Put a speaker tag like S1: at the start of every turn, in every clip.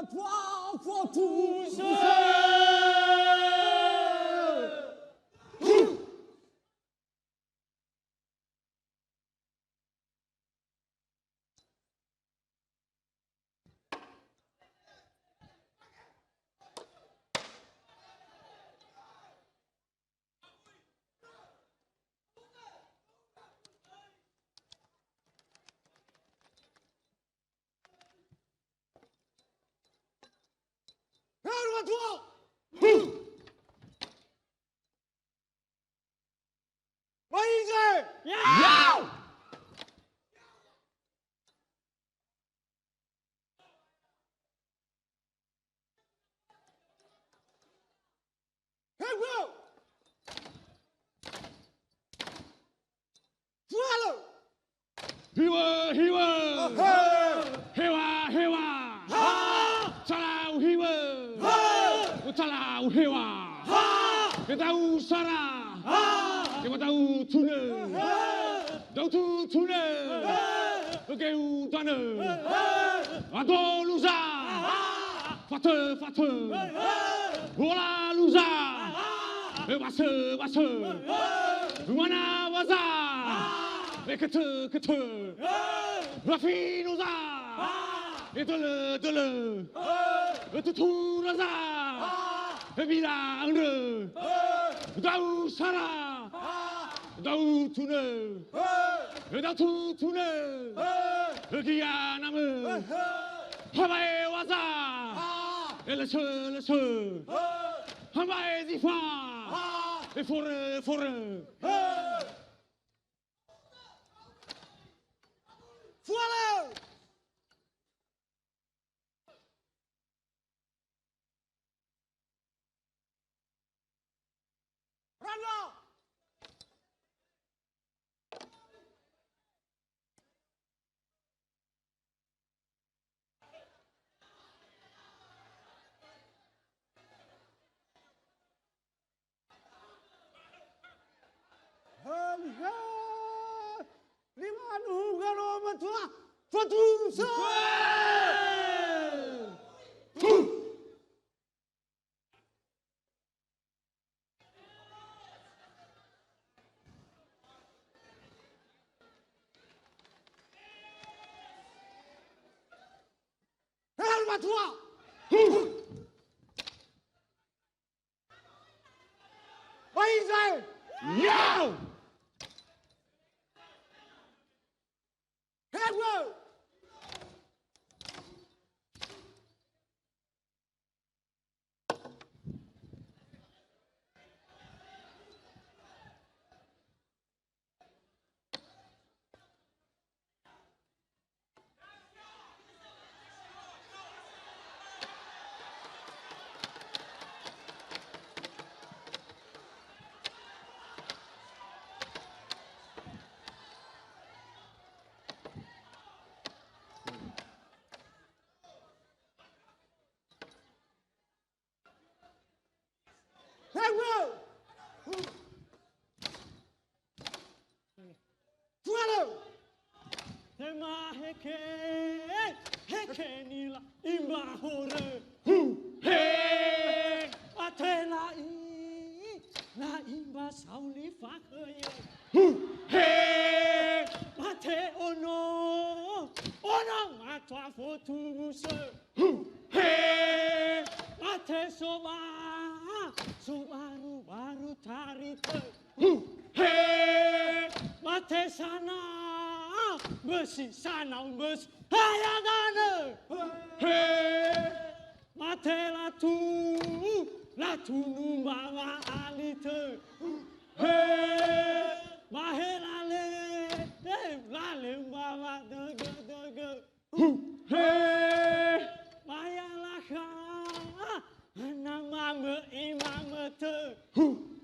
S1: toi, pour tous.
S2: Hiwa, hiwa, hewa, hewa, salau hiwa, salau hewa, kita tahu sara, kita tahu tuna, tahu tu tuna, kau tanah, atau lusa, fata, fata, bola lusa, basa, basa, mana basa. Kete, kete, Rafi Noza, Etele, tele, Tutu Raza, Bila Andre, Dau Sara, Dau Tune, Dau Tune, Gia Name, Hawaii Waza, Elese, Elese, Hawaii Zifa, Fore, Fore.
S1: Follow! Run now!
S2: No!
S1: Headway!
S3: Tema heke nila imba hore.
S2: Hey!
S3: Atela na imba sauli fakaya.
S2: Hey!
S3: Mate ono matwa fotuse.
S2: Hey!
S3: Mate sobaru baru tarite.
S2: Hey!
S3: Mate sana besi sanang besi hayagane.
S2: Hey!
S3: Mate latu numbawa alite.
S2: Hey!
S3: Mahelale lale mbawa dege.
S2: Hey!
S3: Mayalaka namame imamete.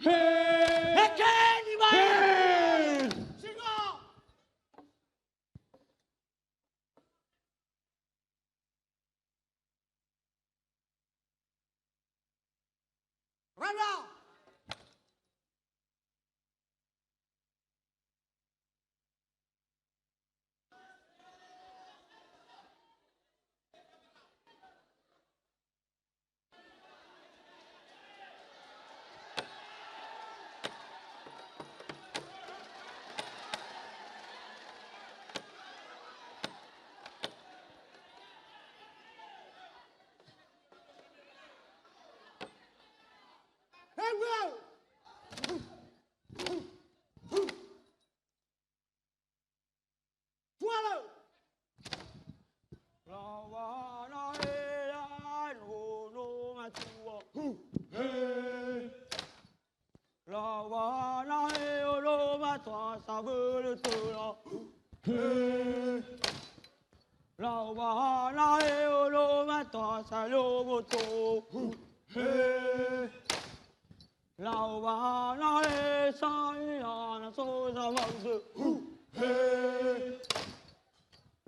S2: Hey!
S3: Hekeni ba.
S2: Hey!
S1: Run now!
S3: Lawana elan ulu matua. Lawana ulu matua sabul tula. Lawana ulu matua salubu tu. Lawana esayana sosa mangsu.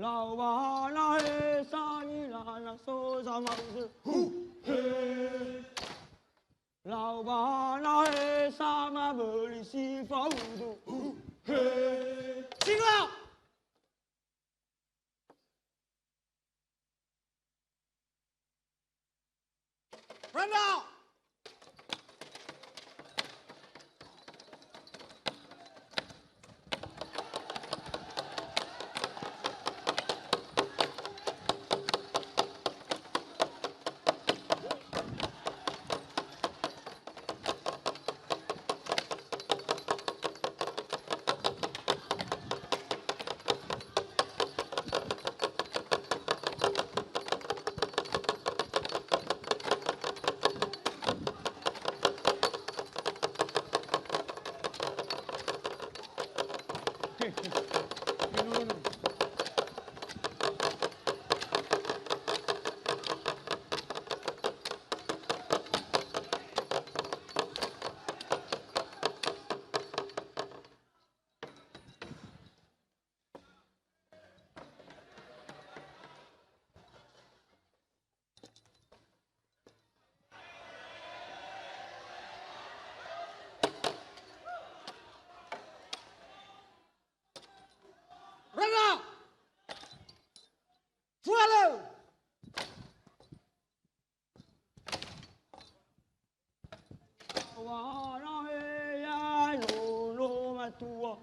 S3: Lawana esayana sosa mangsu. Lawana esama beli sifa udu.
S1: Singa! Randa! Randa! Follow!
S3: Lawana elan ulu matua.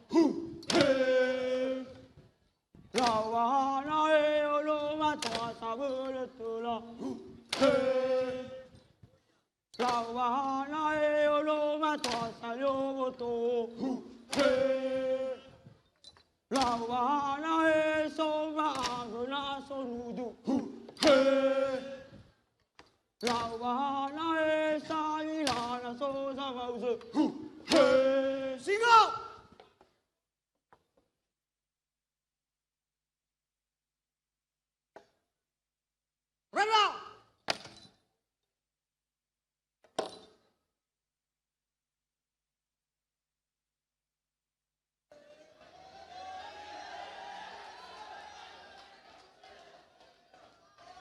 S3: Lawana ulu matua sabul tula. Lawana ulu matua salubu tu. Lawana esoma aguna sonudu. Lawana esayana sosa mangsu.
S1: Singa! Randa!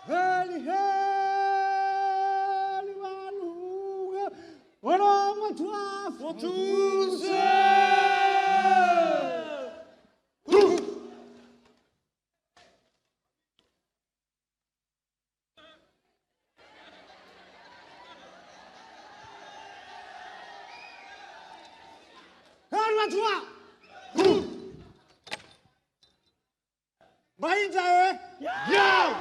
S1: Heli heli maluga orang matua fotuse. Heli matua. Baik saya.
S2: Ya!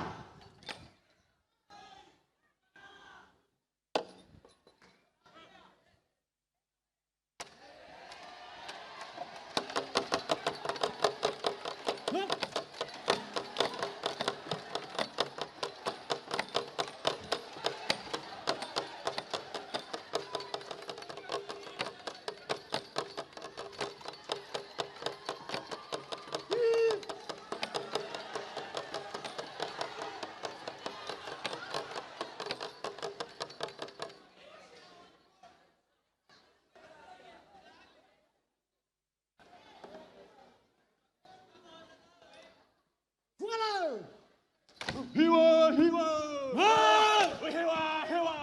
S1: Follow!
S2: Hiwa, hiwa! Hiwa, hiwa!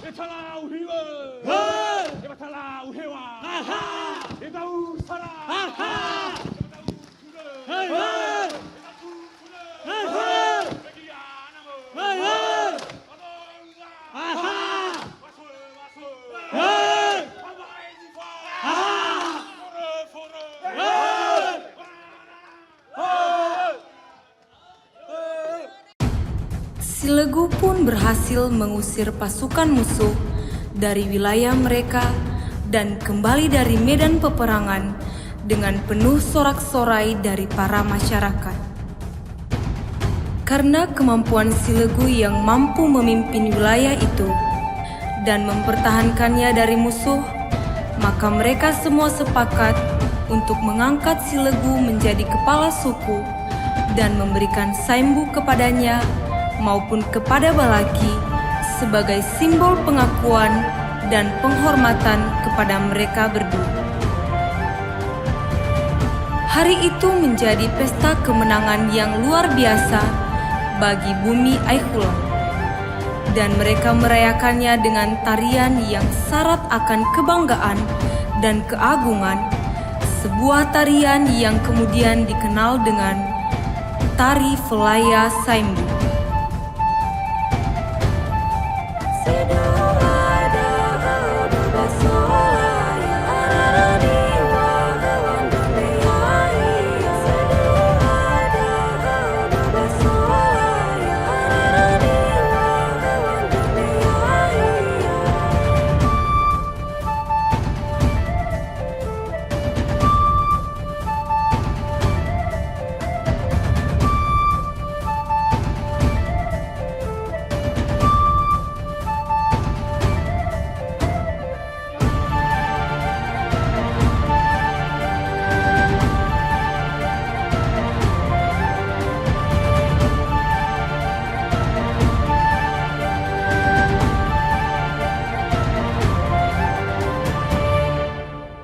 S2: Itala uhiwa! Ibatala uhiwa! Itau sara!
S4: Si Legu pun berhasil mengusir pasukan musuh dari wilayah mereka dan kembali dari medan peperangan dengan penuh sorak-sorai dari para masyarakat. Karena kemampuan Silegu yang mampu memimpin wilayah itu dan mempertahankannya dari musuh, maka mereka semua sepakat untuk mengangkat Silegu menjadi kepala suku dan memberikan Saembu kepadanya maupun kepada Balaki sebagai simbol pengakuan dan penghormatan kepada mereka berdua. Hari itu menjadi pesta kemenangan yang luar biasa bagi BUMI AEKHULA, dan mereka merayakannya dengan tarian yang syarat akan kebanggaan dan keagungan, sebuah tarian yang kemudian dikenal dengan Tari Folaya Saembu.